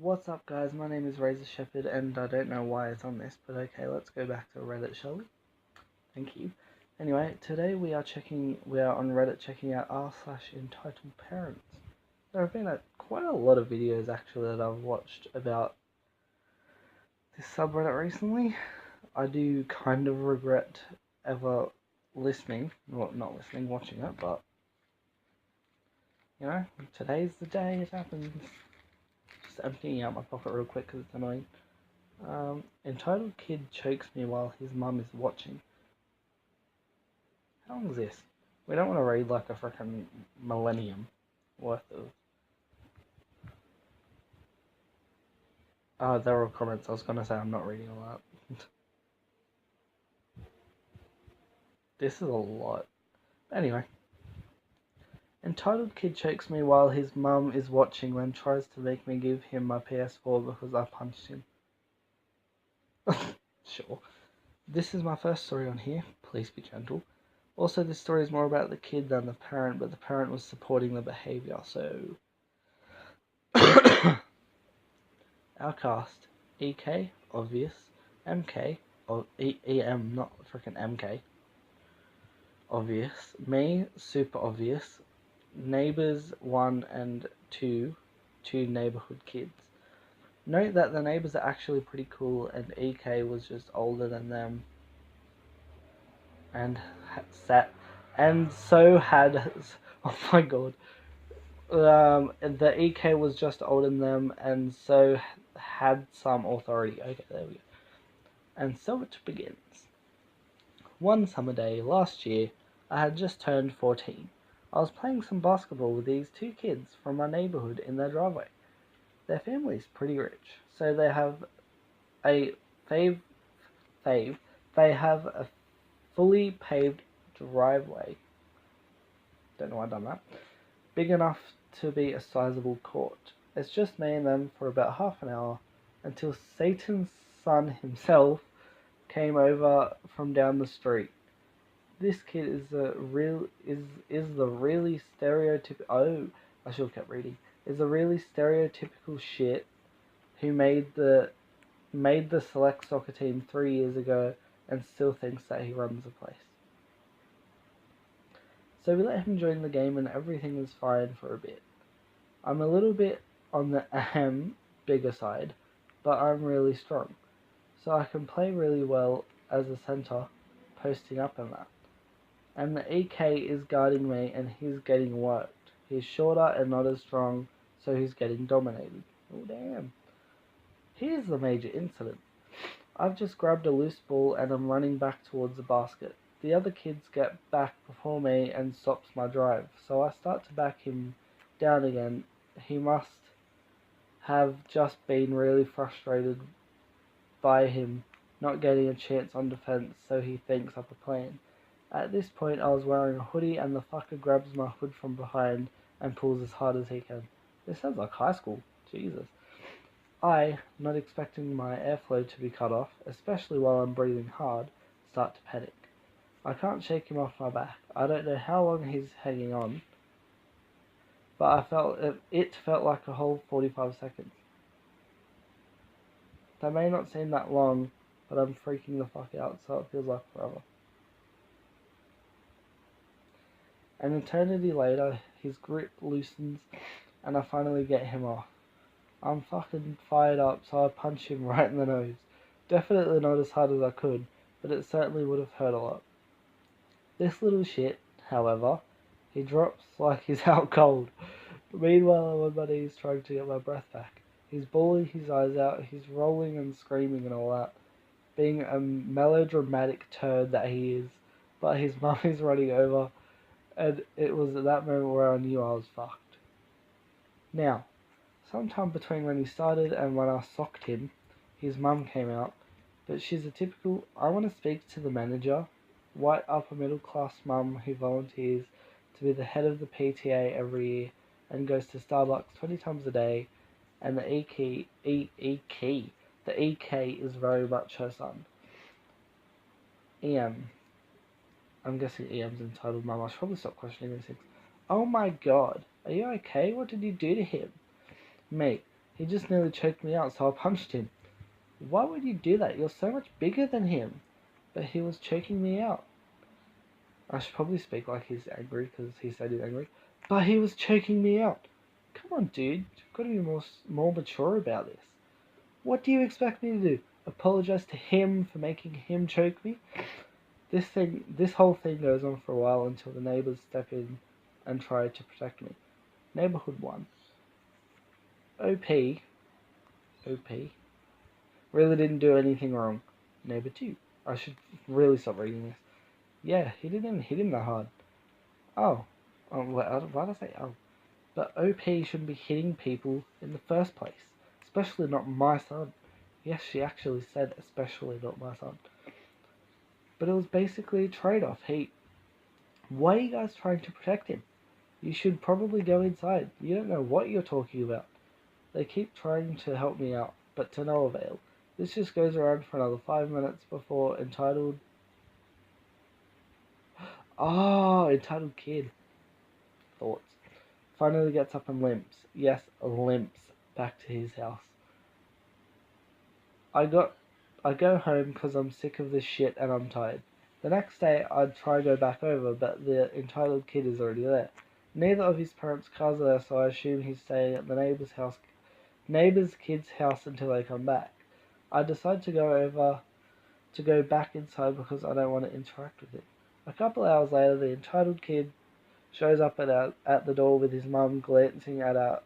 What's up guys, my name is Razor Shepherd and I don't know why it's on this, but okay, let's go back to Reddit, shall we? Thank you. Anyway, today we are on Reddit checking out r/entitled parents. There have been quite a lot of videos actually that I've watched about this subreddit recently. I do kind of regret ever listening, well not listening, watching it, but you know, today's the day it happens. Just emptying out my pocket real quick because it's annoying. Entitled kid chokes me while his mum is watching. How long is this? We don't want to read like a freaking millennium worth of... there were comments. I was going to say I'm not reading all that. This is a lot. Anyway. Entitled kid chokes me while his mum is watching, then tries to make me give him my PS4 because I punched him. Sure. This is my first story on here. Please be gentle. Also, this story is more about the kid than the parent, but the parent was supporting the behaviour, so... Our cast. EK, obvious. MK, EM, not freaking MK. Obvious. Me, super obvious. Neighbours 1 and 2, two neighbourhood kids. Note that the neighbours are actually pretty cool and EK was just older than them. And so had... Oh my god. The EK was just older than them and so had some authority. Okay, there we go. And so it begins. One summer day last year, I had just turned 14. I was playing some basketball with these two kids from my neighbourhood in their driveway. Their family's pretty rich, so they have a fully paved driveway. Don't know why I've done that. Big enough to be a sizable court. It's just me and them for about half an hour until Satan's son himself came over from down the street. This kid is the really stereotypical... Oh, I should have kept reading. Is the really stereotypical shit who made the select soccer team 3 years ago and still thinks that he runs the place. So we let him join the game and everything was fine for a bit. I'm a little bit on the bigger side, but I'm really strong. So I can play really well as a centre, posting up and that. And the EK is guarding me and he's getting worked. He's shorter and not as strong, so he's getting dominated. Oh damn. Here's the major incident. I've just grabbed a loose ball and I'm running back towards the basket. The other kids get back before me and stops my drive, so I start to back him down again. He must have just been really frustrated by him not getting a chance on defense, so he thinks up a plan. At this point I was wearing a hoodie and the fucker grabs my hood from behind and pulls as hard as he can. This sounds like high school. Jesus. I, not expecting my airflow to be cut off, especially while I'm breathing hard, start to panic. I can't shake him off my back. I don't know how long he's hanging on, but it felt like a whole 45 seconds. That may not seem that long, but I'm freaking the fuck out, so it feels like forever. An eternity later, his grip loosens, and I finally get him off. I'm fucking fired up, so I punch him right in the nose. Definitely not as hard as I could, but it certainly would have hurt a lot. This little shit, however, he drops like he's out cold. Meanwhile, my buddy's trying to get my breath back. He's bawling his eyes out, he's rolling and screaming and all that, being a melodramatic turd that he is, but his mum is running over, and it was at that moment where I knew I was fucked. Now, sometime between when he started and when I socked him, his mum came out, but she's a typical, I want to speak to the manager, white upper middle class mum who volunteers to be the head of the PTA every year and goes to Starbucks 20 times a day, and the EK is very much her son. EM. I'm guessing EM's entitled mum. I should probably stop questioning these things. Oh my god. Are you okay? What did you do to him? Me. He just nearly choked me out, so I punched him. Why would you do that? You're so much bigger than him. But he was choking me out. I should probably speak like he's angry because he said he's angry. But he was choking me out. Come on, dude. You've got to be more mature about this. What do you expect me to do? Apologize to him for making him choke me? This whole thing goes on for a while until the neighbors step in and try to protect me. Neighborhood 1. OP really didn't do anything wrong. Neighbor 2. I should really stop reading this. Yeah, he didn't hit him that hard. Oh. Why did I say oh? But OP shouldn't be hitting people in the first place. Especially not my son. Yes, she actually said especially not my son. But it was basically a trade-off. Why are you guys trying to protect him? You should probably go inside. You don't know what you're talking about. They keep trying to help me out, but to no avail. This just goes around for another 5 minutes before entitled kid thoughts finally gets up and limps. Yes, limps back to his house. I go home because I'm sick of this shit and I'm tired. The next day I'd try to go back over, but the entitled kid is already there. Neither of his parents' cars are there, so I assume he's staying at the neighbor's kid's house until they come back. I decide to go back inside because I don't want to interact with him. A couple hours later, the entitled kid shows up at the door with his mum glancing at our.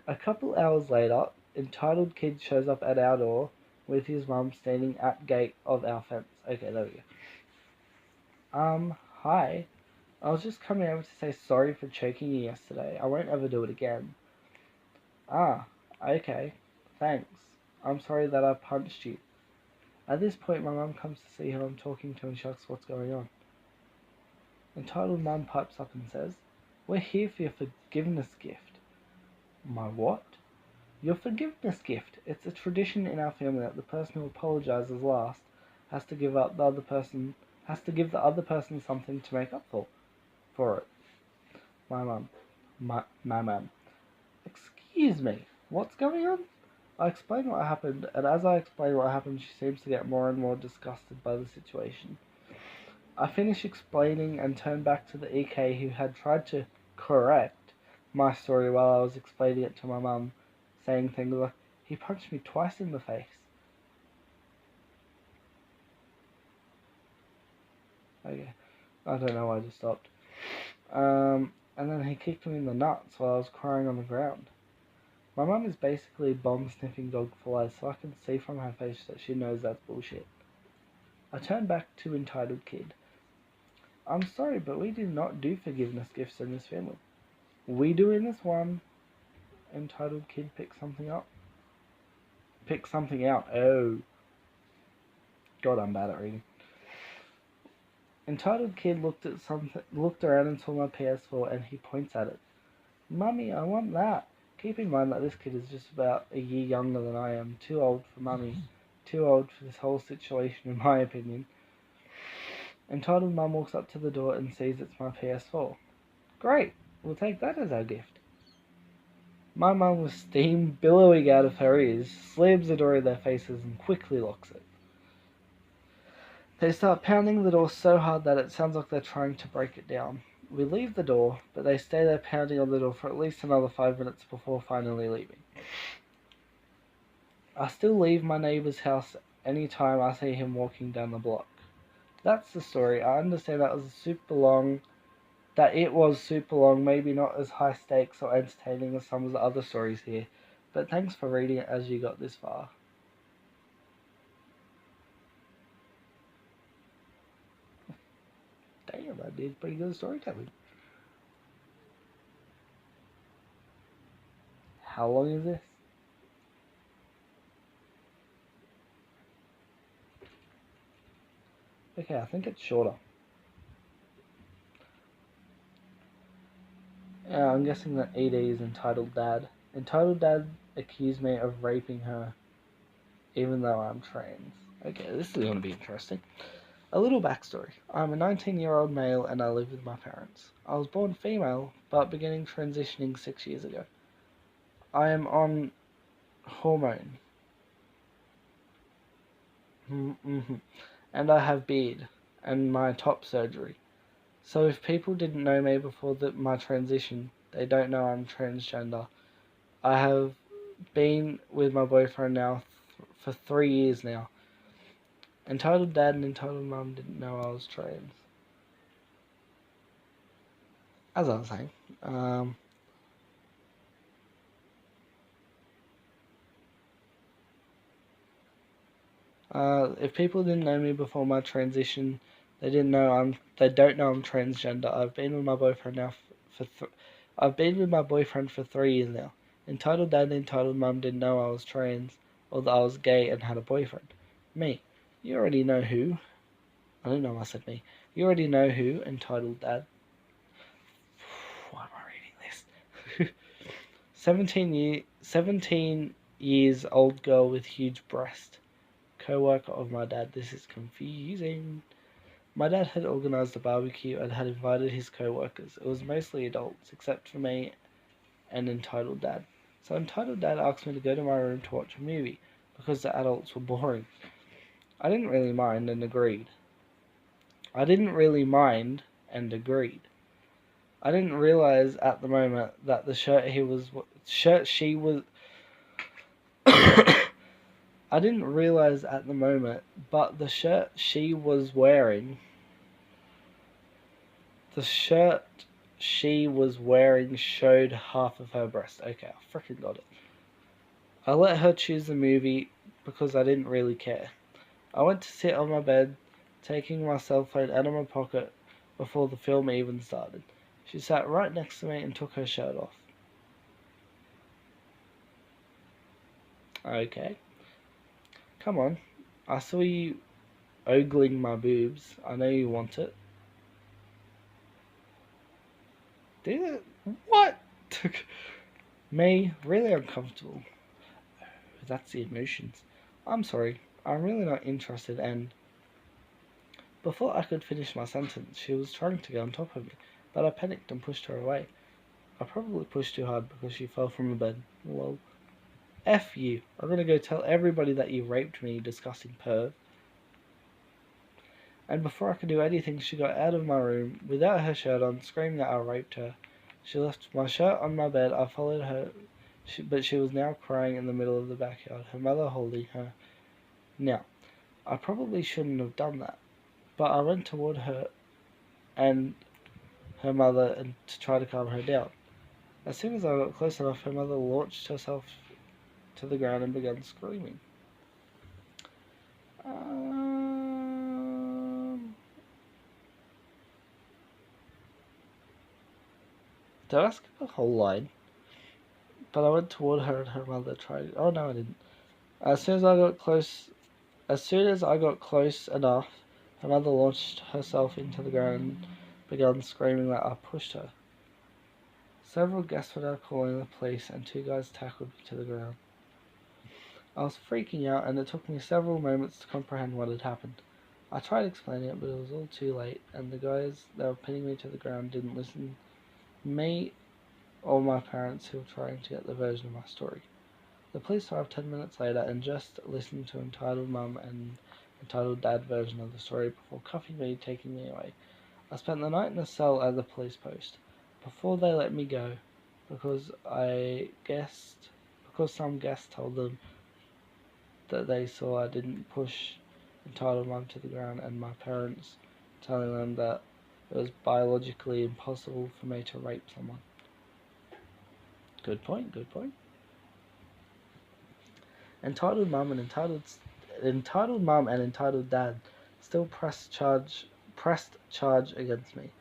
A couple hours later, entitled kid shows up at our door with his mum standing at gate of our fence. Okay, there we go. Hi. I was just coming over to say sorry for choking you yesterday. I won't ever do it again. Ah, okay. Thanks. I'm sorry that I punched you. At this point, my mum comes to see who I'm talking to and she asks what's going on. Entitled mum pipes up and says, "We're here for your forgiveness gift." My what? Your forgiveness gift. It's a tradition in our family that the person who apologizes last has to give the other person something to make up for it. My mum. My mum. Excuse me. What's going on? I explain what happened, and as I explain what happened, she seems to get more and more disgusted by the situation. I finish explaining and turn back to the EK who had tried to correct my story while I was explaining it to my mum, saying things like, "He punched me twice in the face." Okay, I don't know why I just stopped. And then he kicked me in the nuts while I was crying on the ground. My mum is basically a bomb-sniffing dog for life, so I can see from her face that she knows that's bullshit. I turn back to entitled kid. I'm sorry, but we do not do forgiveness gifts in this family. We do in this one. Entitled kid pick something up. Pick something out. Oh. God, I'm bad at reading. Entitled kid looked around and saw my PS4 and he points at it. "Mummy, I want that." Keep in mind that this kid is just about a year younger than I am. Too old for mummy. Too old for this whole situation, in my opinion. Entitled mum walks up to the door and sees it's my PS4. "Great, we'll take that as our gift." My mum, with steam billowing out of her ears, slams the door in their faces and quickly locks it. They start pounding the door so hard that it sounds like they're trying to break it down. We leave the door, but they stay there pounding on the door for at least another 5 minutes before finally leaving. I still leave my neighbor's house any time I see him walking down the block. That's the story. I understand that was super long, maybe not as high stakes or entertaining as some of the other stories here, but thanks for reading it as you got this far. Damn, I did pretty good storytelling. How long is this? Okay, I think it's shorter. I'm guessing that ED is entitled Dad. Entitled Dad accused me of raping her, even though I'm trans. Okay, this is going to be interesting. A little backstory. I'm a 19-year-old male and I live with my parents. I was born female, but beginning transitioning 6 years ago. I am on hormone. Mm-hmm. And I have beard and my top surgery. So if people didn't know me before my transition, they don't know I'm transgender. I have been with my boyfriend now for 3 years now. Entitled dad and entitled mum didn't know I was trans. As I was saying, um, if people didn't know me before my transition, they didn't know They don't know I'm transgender. I've been with my boyfriend now I've been with my boyfriend for 3 years now. Entitled dad and entitled mum didn't know I was trans or that I was gay and had a boyfriend. Me, you already know who. I don't know why I said me. You already know who. Entitled dad. Why am I reading this? 17 years old girl with huge breast. Co-worker of my dad. This is confusing. My dad had organised a barbecue and had invited his co-workers. It was mostly adults, except for me and entitled dad. So entitled dad asked me to go to my room to watch a movie, because the adults were boring. I didn't really mind and agreed. I didn't really mind and agreed. I didn't realise at the moment that the shirt she was I didn't realise at the moment, but the shirt she was wearing showed half of her breast. Okay, I freaking got it. I let her choose the movie because I didn't really care. I went to sit on my bed, taking my cell phone out of my pocket before the film even started. She sat right next to me and took her shirt off. Okay. Come on. I saw you ogling my boobs. I know you want it. Did it? What? Me? Really uncomfortable. That's the emotions. I'm sorry. I'm really not interested and... Before I could finish my sentence, she was trying to get on top of me, but I panicked and pushed her away. I probably pushed too hard because she fell from the bed. Well, F you. I'm gonna go tell everybody that you raped me, you disgusting perv. And before I could do anything, she got out of my room without her shirt on, screaming that I raped her. She left my shirt on my bed. I followed her, but she was now crying in the middle of the backyard, her mother holding her. Now, I probably shouldn't have done that, but I went toward her and her mother and to try to calm her down. As soon as I got close enough, her mother launched herself to the ground and began screaming. Did I skip a whole line? But I went toward her and her mother tried. Oh no, I didn't. As soon as I got close enough, her mother launched herself into the ground and began screaming that I pushed her. Several guests were now calling the police, and 2 guys tackled me to the ground. I was freaking out, and it took me several moments to comprehend what had happened. I tried explaining it, but it was all too late, and the guys that were pinning me to the ground didn't listen to me or my parents, who were trying to get their version of my story. The police arrived 10 minutes later and just listened to entitled mum and entitled dad version of the story before cuffing me, taking me away. I spent the night in a cell at the police post before they let me go, because some guests told them that they saw I didn't push entitled mum to the ground, and my parents telling them that it was biologically impossible for me to rape someone. Good point, good point. Entitled mum and entitled dad still pressed charge against me.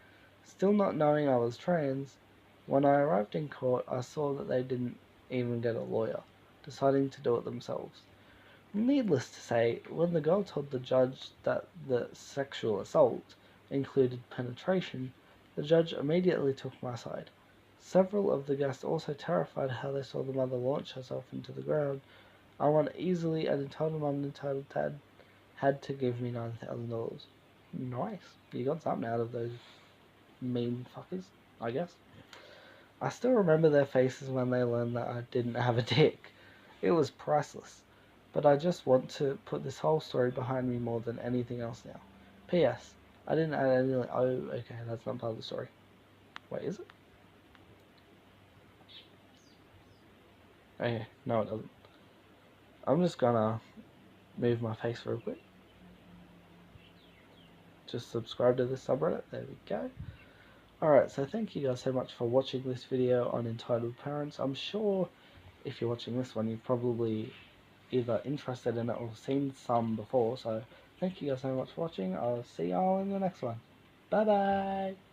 Still not knowing I was trans, when I arrived in court, I saw that they didn't even get a lawyer, deciding to do it themselves. Needless to say, when the girl told the judge that the sexual assault included penetration, the judge immediately took my side. Several of the guests also terrified how they saw the mother launch herself into the ground. I won easily, and entitled mum and entitled dad had to give me $9,000. Nice. You got something out of those mean fuckers, I guess. I still remember their faces when they learned that I didn't have a dick. It was priceless. But I just want to put this whole story behind me more than anything else now. P.S. I didn't add any... Oh, okay, that's not part of the story. Wait, is it? Okay, no it doesn't. I'm just gonna move my face real quick. Just subscribe to this subreddit. There we go. Alright, so thank you guys so much for watching this video on entitled parents. I'm sure if you're watching this one, you've probably either interested in it or seen some before. So thank you guys so much for watching. I'll see y'all in the next one. Bye bye.